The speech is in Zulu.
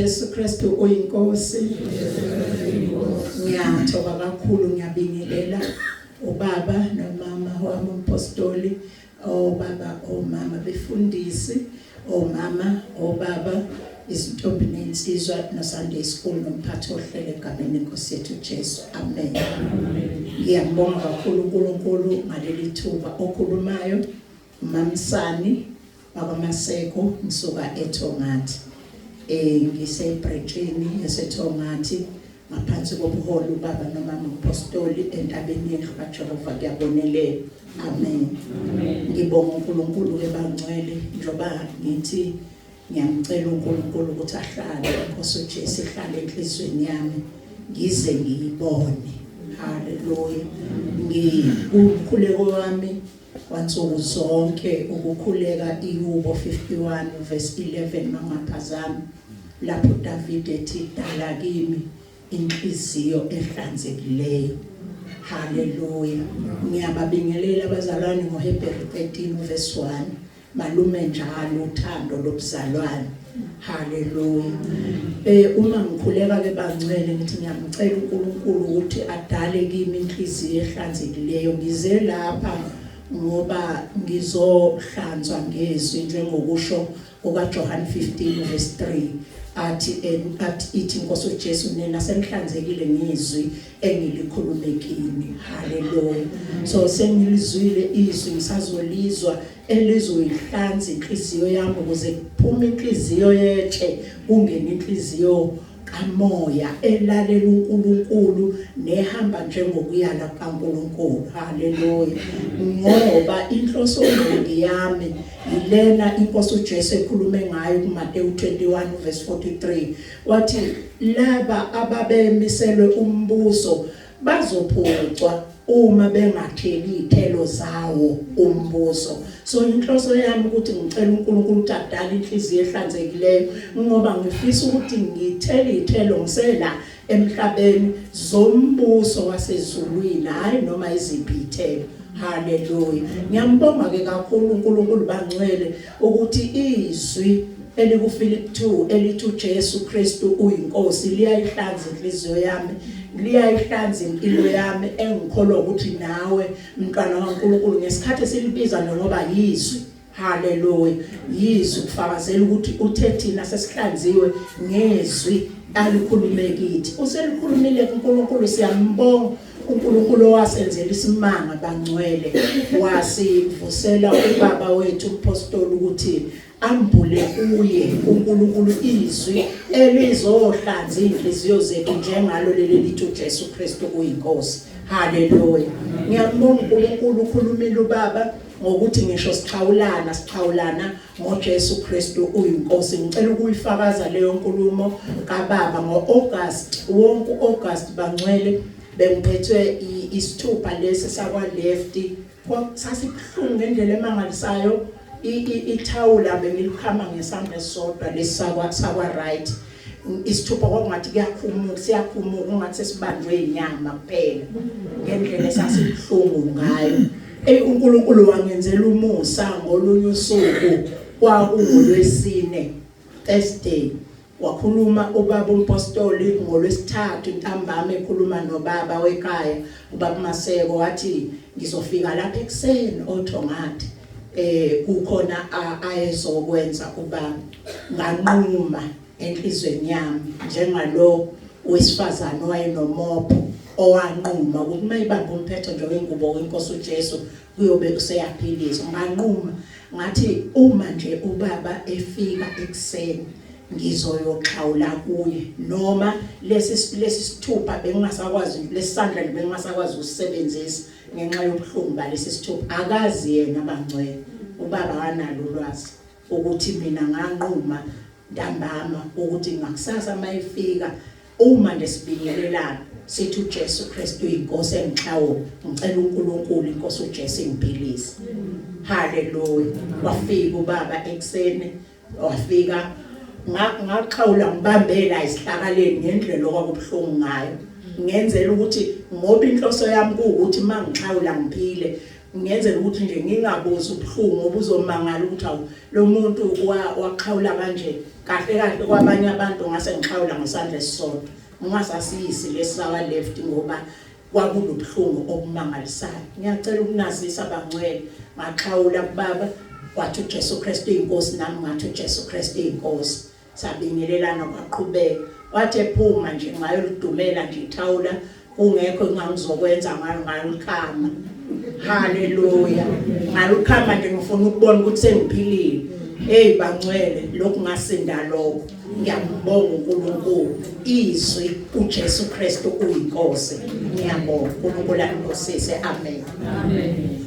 Jesu Kristu uyinkosi. Ngiyathoka kakhulu ngiyabingelela ubaba nomama wami umpostoli, obaba omama befundisi, omama obaba izintombi nensizwa no Sunday school nomphathi ohlele egameni lenkosi yethu Jesu. Amen. Ngiyabonga kakhulu uNkulunkulu ngaleli thuba okhulumayo uMamsani baba Maseko ngisuka eThongathi. Ngisebranchini yaseThongathi ngaphansi kobuholi ubaba nomama umpostoli entabeni yendlu kaJehova kuyabonelela. Amen. Ngibonga uNkulunkulu ke bangcwele njoba ngithi ngiyamcela uNkulunkulu ukuthi ahlale inkosi uJesu ihlale enhlizweni yami ngize ngiyibone. Hallelujah. Ngikukhuleko wami kwansuku zonke ukukhuleka iYubo 51 verse 11 mangaphazami lapho David ethi dala kimi inhliziyo ehlanzekileyo. Hallelujah. Ngiyababingelela abazalwane ngoHebrew 13 verse 1 malume njalo uthando lobuzalwane. Hallelujah. Uma ngikhuleka ke bangcwele ngithi ngiyamcela uNkulunkulu ukuthi adale kimi inhliziyo ehlanzekileyo. Ngize lapha ngoba ngizohlanzwa ngezwi njengokusho kukaJohn 15 verse 3 athi ithi inkosi uJesu nina senihlanzekile ngizwi engilikhulumekini. Hallelujah. So sengilizwile izwi ngisazolizwa elizoyihlanza inhliziyo yami ukuze kuphume inhliziyo yetshe kungena inhliziyo kamoya elalela uNkulunkulu nehamba njengokuyala kaNkulunkulu. Hallelujah. Ngoba inhloso yami ilena inkosi uJesu ekhulume ngayo kuMateyu 21 verse 43 wathi laba ababemiselwe umbuso bazophucwa uma bengatheli ithelo zawo umbuso. So inhloso yami ukuthi ngicela uNkulunkulu ukuthi adale inhliziyo ehlanzekileyo ngoba ngifisa ukuthi ngithele ithelo ngisela emhlabeni zombuso wasezulwini hayi noma iziphi ithelo. Hallelujah. Ngiyambonga ke kakhulu uNkulunkulu bangcwele ukuthi izwi elikuFilip 2 elithi uJesu Kristu uyinkosi liyayihlanza inhliziyo yami, liyayihlanza impilo yami engikholwa ukuthi nawe mntwana kaNkulunkulu ngesikhathi esilibiza ngoba yizwi. Hallelujah. Yizwi kufakazela ukuthi uthe thina sesihlanziwe ngezwi alikhulume kithi. Uselikhulumile uNkulunkulu siyambonga uNkulunkulu wasenzela isimanga bangcwele wasivusela ubaba wethu umpostoli ukuthi ambule kuye uNkulunkulu izwi elizohlanza inhliziyo zethu njengalo leli lithi uJesu Kristu uyinkosi. Hallelujah. Ngiyabonga uNkulunkulu ukhulumile ubaba ngokuthi ngisho siqhawulana ngoJesu Kristu uyinkosi. Ngicela ukuyifakaza leyo nkulumo kaBaba ngoAugust wonke August bangcwele bengiphethwe isithupha lesi sakwa left sasibhlungu ngendlela emangalisayo. Ithawula bengilikhama ngesandla esodwa lesakwa right. Isithupha kwakungathi siyakhumuka ungathi sesibanjwe inyama kuphela ngendlela esasibhlungu ngayo. uNkulunkulu wangenzela umusa ngolunye usuku kwakungoLwesine Thursday. Wakhuluma ubaba umpostoli ngoLwesithathu ntambama ekhuluma nobaba wekhaya ubaba Maseko wathi ngizofika lapha ekseni oThongathi kukhona ayezokwenza ubaba nganquma enhlizweni yami njengalo wesifazane owayenomopho owanquma ukuthi mayibamba umphetho nje wengubo wenkosi uJesu kuyobe useyaphiliswa. Nganquma ngathi uma nje ubaba efika ekseni ngizoyoxhawula kuye noma lesi sithupha bengingasakwazi lesandla bengingasakwazi usebenzisa ngenxa yobuhlungu balesi sithupha. Akazi yena bangcwele ubaba wanalo ulwazi ukuthi mina nganquma ntambama ukuthi ngakusasa mayifika uma nesibingelelana sithi uJesu Kristu inkosi engixhawo ngicela uNkulunkulu inkosi uJesu ingiphilise. Hallelujah. Wafika ubaba ekseni wafika ngaqhawula ngibambela isihlakaleni ngendlela okwakubuhlungu ngayo ngenzela ukuthi ngoba inhloso yami ukuthi mangixhawula ngiphile ngiyenzela ukuthi nje ngingabuzi ubuhlungu obuzomangala ukuthi awu lo muntu waqhawula kanje kahle kwabanye abantu ngase ngixhawula ngesandla esisodwa ngingasasiyisi lesawa left ngoba kwakunobuhlungu obumangalisayo. Ngiyacela ukunazisa abangcwele ngaxhawula kubaba wathi uJesu Kristu inkosi nami ngathi uJesu Kristu inkosi sabingelelana kwaqhubeka wathi ephuma nje ngayoludumela nje ithawula kungekho engangizokwenza ngalikhama. Haleluya. Ngalikhama nje ngifuna ukubona ukuthi sengiphilile. Hey bangcwele lokhu ngasinda lokho ngiyambonga uNkulunkulu izwi uJesu Kristu uyinkosi. Ngiyabonga uNkulunkulu akusise. Amen.